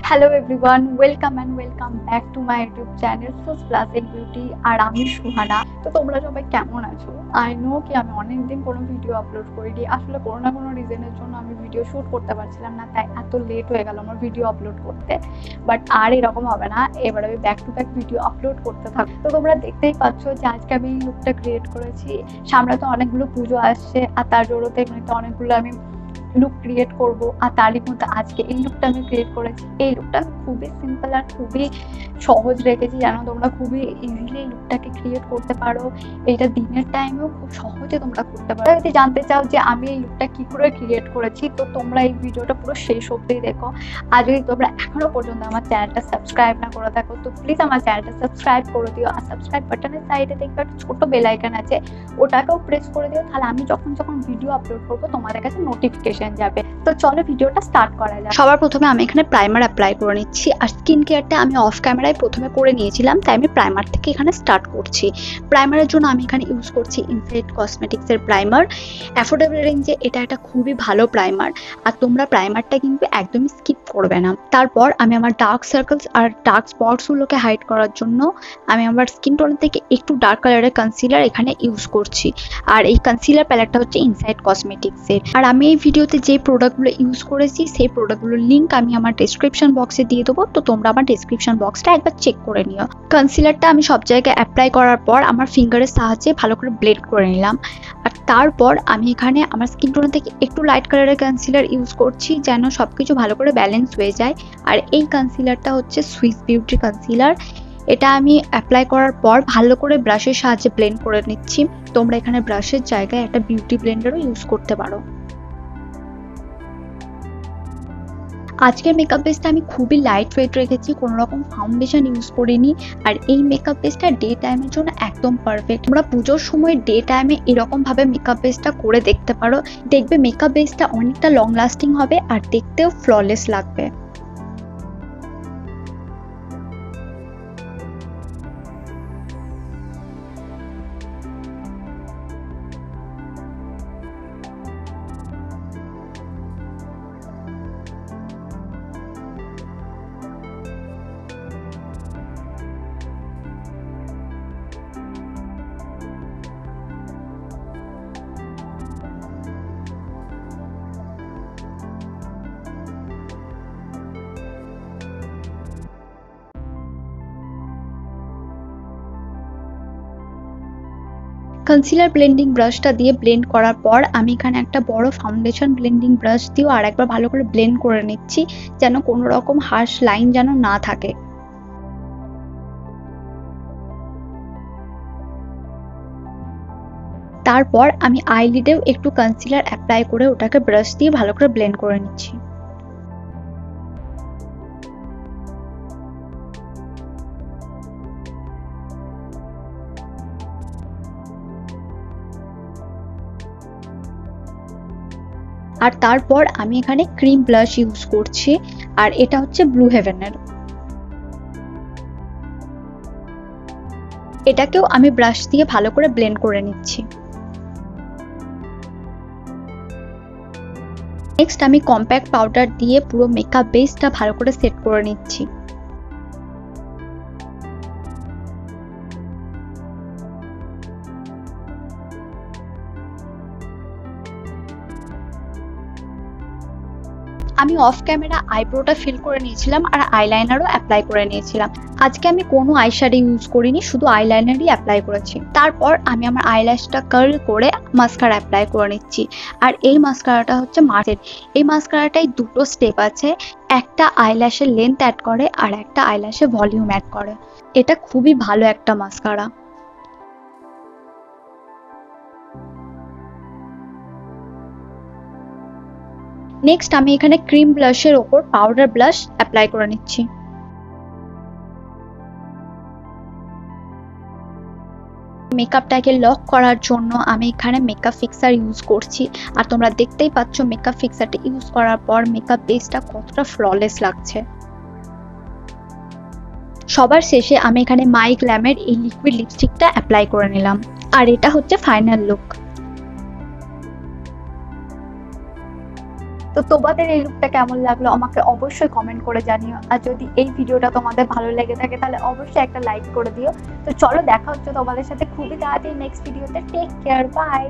Hello everyone, welcome and welcome back to my YouTube channel sauce plus and beauty. আর আমি সুহানা। তো তোমরা সবাই কেমন আছো? আই নো কি আমি অনেকদিন কোনো ভিডিও আপলোড করিনি। আসলে কোনো না কোনো রিজনের জন্য আমি ভিডিও শ্যুট করতে পারছিলাম না, তাই এত লেট হয়ে গেল আমার ভিডিও আপলোড করতে। বাট আর এরকম হবে না, এবার আমি back to back video upload করতে থাকবো। তো তোমরা দেখতেই পাচ্ছ যে আজকে আমি এই লুকটা ক্রিয়েট করেছি। সামনে তো অনেকগুলো পুজো আসছে, আর তার জন্যতে এমনিতে অনেকগুলো আমি লুক ক্রিয়েট করব। আর তারই মধ্যে আজকে এই লুকটা আমি ক্রিয়েট করেছি। এই লুকটা খুবই সিম্পল আর খুবই সহজ রেখেছি, যেন তোমরা খুবই ইজিলি এই লুকটাকে ক্রিয়েট করতে পারো। এইটা দিনের টাইমেও খুব সহজে তোমরা করতে পারো। যদি জানতে চাও যে আমি এই লুকটা কি করে ক্রিয়েট করেছি, তো তোমরা এই ভিডিওটা পুরো শেষ অবধি দেখো। আর যদি তোমরা এখনো পর্যন্ত আমার চ্যানেলটা সাবস্ক্রাইব না করে থাকো, তো প্লিজ আমার চ্যানেলটা সাবস্ক্রাইব করে দিও। আর সাবস্ক্রাইব বাটনের সাইডে দেখবে একটা ছোট বেল আইকন আছে, ওটাকেও প্রেস করে দিও। তাহলে আমি যখন ভিডিও আপলোড করবো তোমাদের কাছে নোটিফিকেশন যাবে। তো চলো ভিডিওটা স্টার্ট করা যাক। সবার প্রথমে আমি এখানে প্রাইমার অ্যাপ্লাই করে নিচ্ছি। আর স্কিন কেয়ারটা আমি অফ ক্যামেরায় প্রথমে করে নিয়েছিলাম, তাই আমি প্রাইমার থেকে এখানে স্টার্ট করছি। প্রাইমারের জন্য আমি এখানে ইউজ করছি ইনসাইড কসমেটিক্সের প্রাইমার। অ্যাফোর্ডেবল রেঞ্জে এটা একটা খুবই ভালো প্রাইমার, আর তোমরা প্রাইমারটা কিন্তু একদমই স্কিপ করবে না। তারপর আমি আমার ডার্ক সার্কেলস আর ডার্ক স্পটসগুলোকে হাইড করার জন্য আমি আমার স্কিন টোনের থেকে একটু ডার্ক কালারের কনসিলার এখানে ইউজ করছি। আর এই কনসিলার প্যালেটটা হচ্ছে ইনসাইড কসমেটিক্সের। আর আমি এই ভিডিওতে যে প্রোডাক্টগুলো ইউজ করেছি সেই প্রোডাক্টগুলোর লিঙ্ক আমি আমার ডেসক্রিপশন বক্সে দিয়ে দেবো, তো তোমরা আমার ডেসক্রিপশন বক্সটা একবার চেক করে নিও। কনসিলারটা আমি সব জায়গায় অ্যাপ্লাই করার পর আমার ফিঙ্গারের সাহায্যে ভালো করে ব্লেন্ড করে নিলাম। আর তারপর আমি এখানে আমার স্কিন টোন থেকে একটু লাইট কালারের কনসিলার ইউজ করছি, যেন সব কিছু ভালো করে ব্যালেন্স হয়ে যায়। আর এই কনসিলারটা হচ্ছে সুইস বিউটি কনসিলার। এটা আমি অ্যাপ্লাই করার পর ভালো করে ব্রাশের সাহায্যে ব্লেন্ড করে নিচ্ছি। তোমরা এখানে ব্রাশের জায়গায় একটা বিউটি ব্লেন্ডারও ইউজ করতে পারো। আজকের মেকআপ বেসটা আমি খুবই লাইট ওয়েট রেখেছি, কোনো রকম ফাউন্ডেশন ইউজ করিনি। আর এই মেকআপ বেসটা ডে টাইমের জন্য একদম পারফেক্ট। তোমরা পুজোর সময় ডে টাইমে এরকমভাবে মেকআপ বেসটা করে দেখতে পারো, দেখবে মেকআপ বেসটা অনেকটা লং লাস্টিং হবে আর দেখতেও ফ্ললেস লাগবে। কনসিলার ব্লেন্ডিং ব্রাশটা দিয়ে ব্লেন্ড করার পর আমি এখানে একটা বড় ফাউন্ডেশন ব্লেন্ডিং ব্রাশ দিয়েও আর একবার ভালো করে ব্লেন্ড করে নিচ্ছি, যেন কোনো রকম হার্শ লাইন যেন না থাকে। তারপর আমি আইলিডেও একটু কনসিলার অ্যাপ্লাই করে ওটাকে ব্রাশ দিয়ে ভালো করে ব্লেন্ড করে নিচ্ছি। আর তারপর আমি এখানে ক্রিম ব্লাশ ইউজ করছি, আর এটা হচ্ছে ব্লু হেভেনের। এটাকেও আমি ব্রাশ দিয়ে ভালো করে ব্লেন্ড করে নিচ্ছি। নেক্সট আমি কম্প্যাক্ট পাউডার দিয়ে পুরো মেকআপ বেসটা ভালো করে সেট করে নিচ্ছি। আমি অফ ক্যামেরা আইব্রোটা ফিল করে নিয়েছিলাম আর আইলাইনারও অ্যাপ্লাই করে নিয়েছিলাম। আজকে আমি কোনো আইশ্যাডো ইউজ করিনি, শুধু আইলাইনারই অ্যাপ্লাই করেছি। তারপর আমি আমার আইল্যাশটা কার্ল করে মাস্কারা অ্যাপ্লাই করে নিচ্ছি। আর এই মাস্কারাটা হচ্ছে মার্সের। এই মাস্কারাটাই দুটো স্টেপ আছে, একটা আইল্যাশের লেন্থ অ্যাড করে আর একটা আইল্যাশে ভলিউম অ্যাড করে। এটা খুবই ভালো একটা মাস্কারা। নেক্সট আমি এখানে ক্রিম ব্লাশের ওপর পাউডার ব্লাশ অ্যাপ্লাই করে নিচ্ছি। মেকআপটাকে লক করার জন্য আমি এখানে মেকআপ ফিক্সার ইউজ করছি। আর তোমরা দেখতেই পাচ্ছ মেকআপ ফিক্সারটা ইউজ করার পর মেকআপ বেসটা কতটা ফ্ললেস লাগছে। সবার শেষে আমি এখানে মাই গ্ল্যামের এই লিকুইড লিপস্টিকটা অ্যাপ্লাই করে নিলাম। আর এটা হচ্ছে ফাইনাল লুক। তো তোমাদের এই লুকটা কেমন লাগলো আমাকে অবশ্যই কমেন্ট করে জানিও। আর যদি এই ভিডিওটা তোমাদের ভালো লেগে থাকে তাহলে অবশ্যই একটা লাইক করে দিও। তো চলো দেখা হচ্ছে তোমাদের সাথে খুবই তাড়াতাড়ি নেক্সট ভিডিওতে। Take care, by.